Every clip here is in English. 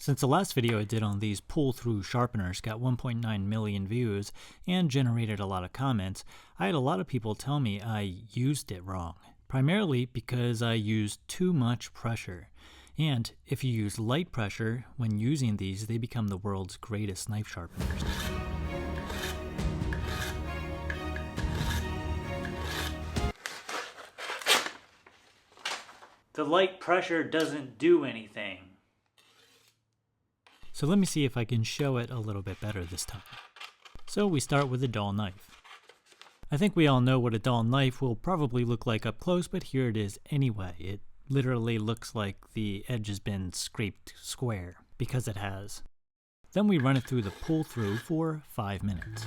Since the last video I did on these pull-through sharpeners got 1.9 million views and generated a lot of comments, I had a lot of people tell me I used it wrong, primarily because I used too much pressure. And if you use light pressure when using these, they become the world's greatest knife sharpeners. The light pressure doesn't do anything. So let me see if I can show it a little bit better this time. So we start with a dull knife. I think we all know what a dull knife will probably look like up close, but here it is anyway. It literally looks like the edge has been scraped square, because it has. Then we run it through the pull-through for 5 minutes.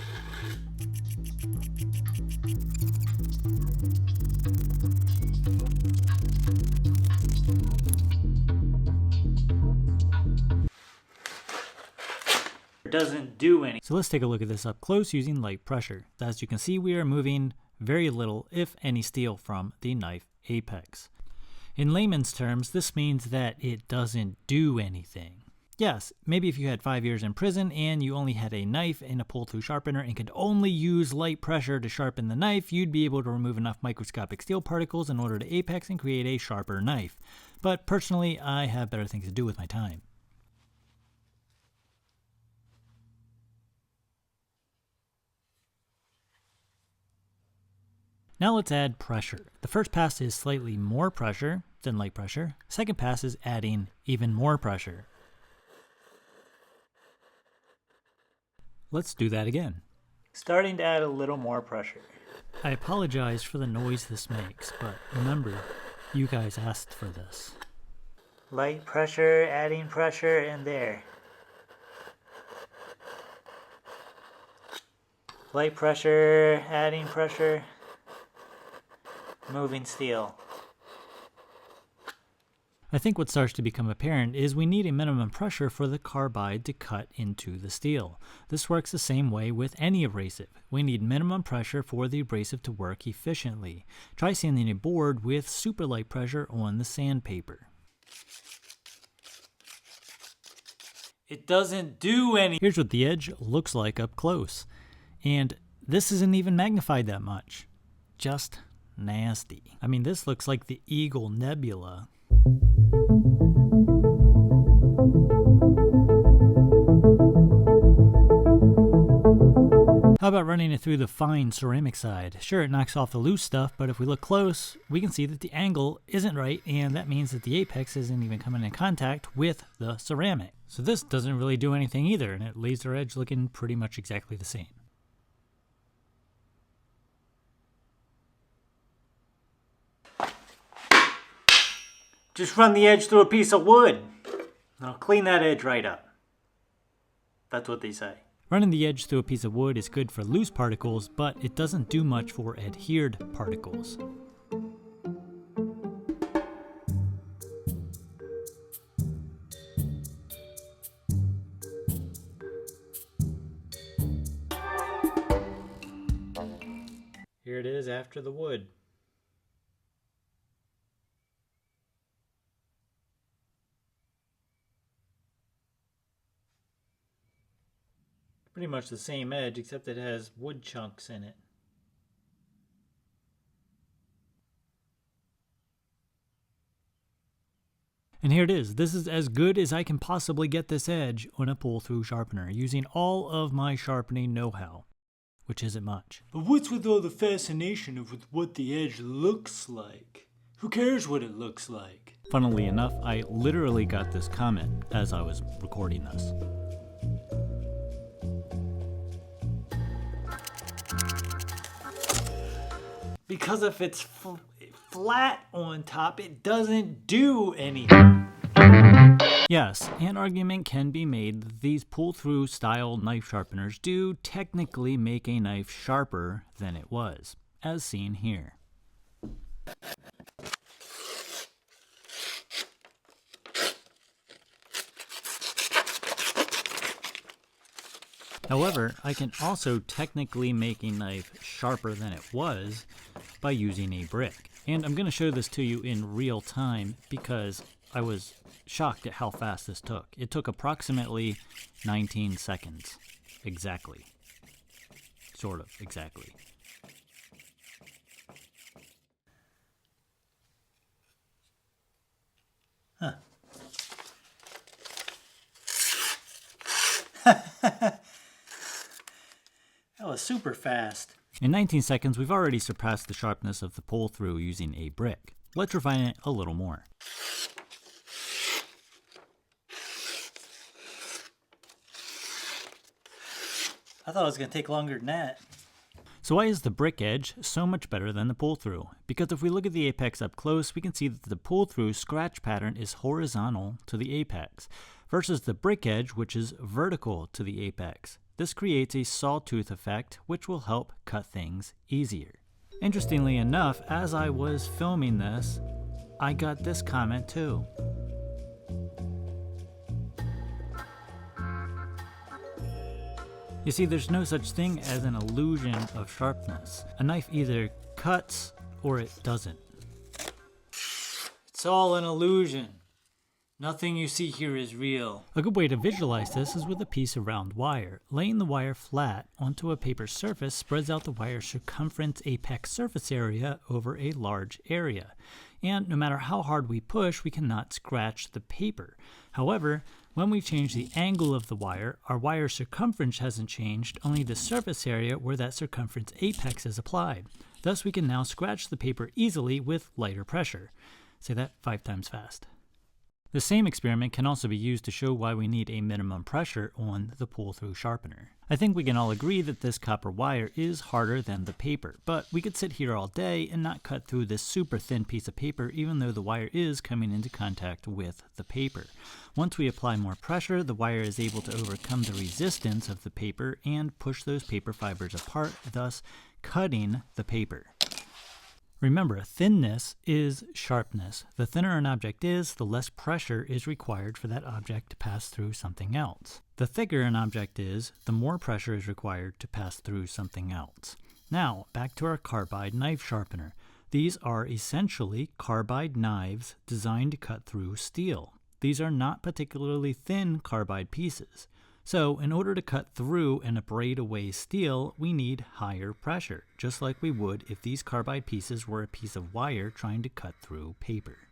Doesn't do any. So let's take a look at this up close using light pressure. As you can see, we are moving very little, if any, steel from the knife apex. In layman's terms, this means that it doesn't do anything. Yes, maybe if you had 5 years in prison and you only had a knife and a pull-through sharpener and could only use light pressure to sharpen the knife, you'd be able to remove enough microscopic steel particles in order to apex and create a sharper knife. But personally, I have better things to do with my time. Now let's add pressure. The first pass is slightly more pressure than light pressure. Second pass is adding even more pressure. Let's do that again. Starting to add a little more pressure. I apologize for the noise this makes, but remember, you guys asked for this. Light pressure, adding pressure, and there. Light pressure, adding pressure. Moving steel. I think what starts to become apparent is we need a minimum pressure for the carbide to cut into the steel. This works the same way with any abrasive. We need minimum pressure for the abrasive to work efficiently. Try sanding a board with super light pressure on the sandpaper. It doesn't do anything. Here's what the edge looks like up close. And this isn't even magnified that much. Just nasty. I mean, this looks like the Eagle Nebula. How about running it through the fine ceramic side? Sure, it knocks off the loose stuff, but if we look close, we can see that the angle isn't right, and that means that the apex isn't even coming in contact with the ceramic. So this doesn't really do anything either, and it leaves our edge looking pretty much exactly the same. Just run the edge through a piece of wood. It'll clean that edge right up. That's what they say. Running the edge through a piece of wood is good for loose particles, but it doesn't do much for adhered particles. Here it is after the wood. Pretty much the same edge, except it has wood chunks in it. And here it is. This is as good as I can possibly get this edge on a pull-through sharpener, using all of my sharpening know-how, which isn't much. But what's with all the fascination of what the edge looks like? Who cares what it looks like? Funnily enough, I literally got this comment as I was recording this. Because if it's flat on top, it doesn't do anything. Yes, an argument can be made that these pull-through style knife sharpeners do technically make a knife sharper than it was, as seen here. However, I can also technically make a knife sharper than it was by using a brick. And I'm going to show this to you in real time because I was shocked at how fast this took. It took approximately 19 seconds. Exactly. Sort of, exactly. Huh. That was super fast. In 19 seconds, we've already surpassed the sharpness of the pull-through using a brick. Let's refine it a little more. I thought it was going to take longer than that. So why is the brick edge so much better than the pull-through? Because if we look at the apex up close, we can see that the pull-through scratch pattern is horizontal to the apex, versus the brick edge, which is vertical to the apex. This creates a sawtooth effect, which will help cut things easier. Interestingly enough, as I was filming this, I got this comment too. You see, there's no such thing as an illusion of sharpness. A knife either cuts or it doesn't. It's all an illusion. Nothing you see here is real. A good way to visualize this is with a piece of round wire. Laying the wire flat onto a paper surface spreads out the wire's circumference apex surface area over a large area. And no matter how hard we push, we cannot scratch the paper. However, when we change the angle of the wire, our wire circumference hasn't changed, only the surface area where that circumference apex is applied. Thus, we can now scratch the paper easily with lighter pressure. Say that 5 times fast. The same experiment can also be used to show why we need a minimum pressure on the pull-through sharpener. I think we can all agree that this copper wire is harder than the paper, but we could sit here all day and not cut through this super thin piece of paper even though the wire is coming into contact with the paper. Once we apply more pressure, the wire is able to overcome the resistance of the paper and push those paper fibers apart, thus cutting the paper. Remember, thinness is sharpness. The thinner an object is, the less pressure is required for that object to pass through something else. The thicker an object is, the more pressure is required to pass through something else. Now, back to our carbide knife sharpener. These are essentially carbide knives designed to cut through steel. These are not particularly thin carbide pieces. So, in order to cut through and abrade away steel, we need higher pressure, just like we would if these carbide pieces were a piece of wire trying to cut through paper.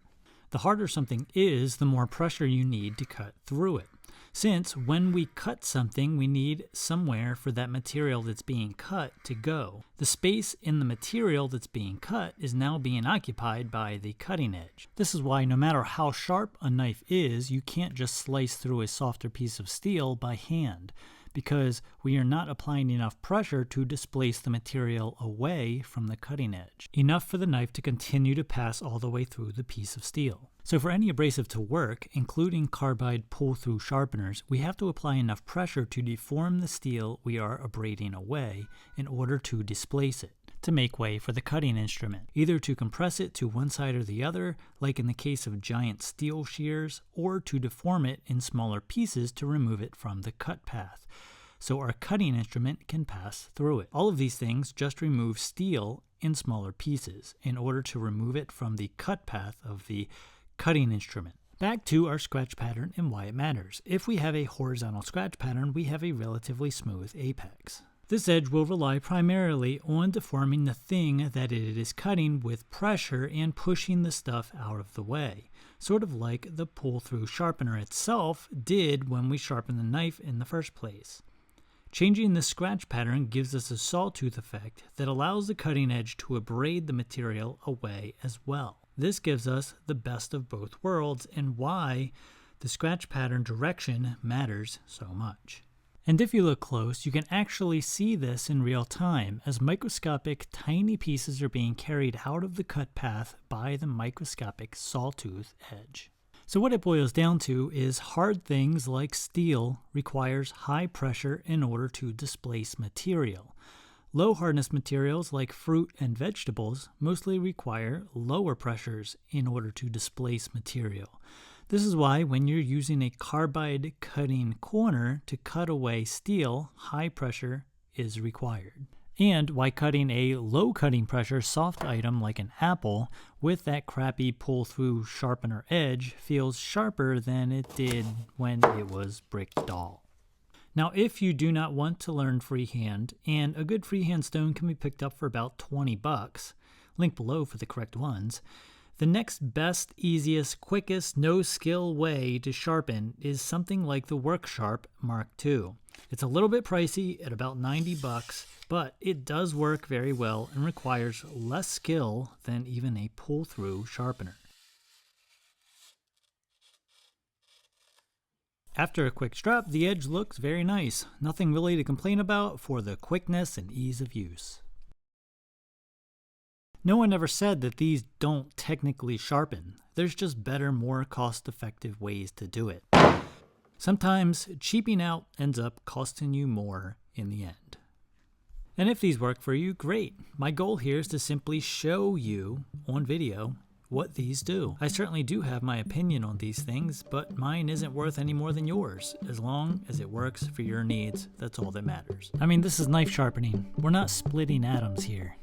The harder something is, the more pressure you need to cut through it. Since when we cut something, we need somewhere for that material that's being cut to go. The space in the material that's being cut is now being occupied by the cutting edge. This is why no matter how sharp a knife is, you can't just slice through a softer piece of steel by hand, because we are not applying enough pressure to displace the material away from the cutting edge, enough for the knife to continue to pass all the way through the piece of steel. So for any abrasive to work, including carbide pull-through sharpeners, we have to apply enough pressure to deform the steel we are abrading away in order to displace it, to make way for the cutting instrument, either to compress it to one side or the other, like in the case of giant steel shears, or to deform it in smaller pieces to remove it from the cut path, so our cutting instrument can pass through it. All of these things just remove steel in smaller pieces in order to remove it from the cut path of the cutting instrument. Back to our scratch pattern and why it matters. If we have a horizontal scratch pattern, we have a relatively smooth apex. This edge will rely primarily on deforming the thing that it is cutting with pressure and pushing the stuff out of the way, sort of like the pull-through sharpener itself did when we sharpened the knife in the first place. Changing the scratch pattern gives us a sawtooth effect that allows the cutting edge to abrade the material away as well. This gives us the best of both worlds and why the scratch pattern direction matters so much. And if you look close, you can actually see this in real time as microscopic tiny pieces are being carried out of the cut path by the microscopic sawtooth edge. So what it boils down to is hard things like steel requires high pressure in order to displace material. Low hardness materials like fruit and vegetables mostly require lower pressures in order to displace material. This is why when you're using a carbide cutting corner to cut away steel, high pressure is required. and why cutting a low cutting pressure soft item like an apple with that crappy pull-through sharpener edge feels sharper than it did when it was brick dull. Now, if you do not want to learn freehand, and a good freehand stone can be picked up for about 20 bucks, link below for the correct ones, the next best, easiest, quickest, no-skill way to sharpen is something like the WorkSharp Mark II. It's a little bit pricey at about 90 bucks, but it does work very well and requires less skill than even a pull-through sharpener. After a quick strap, the edge looks very nice. Nothing really to complain about for the quickness and ease of use. No one ever said that these don't technically sharpen. There's just better, more cost-effective ways to do it. Sometimes cheaping out ends up costing you more in the end. And if these work for you, great. My goal here is to simply show you on video what these do. I certainly do have my opinion on these things, but mine isn't worth any more than yours. As long as it works for your needs, that's all that matters. I mean, this is knife sharpening. We're not splitting atoms here.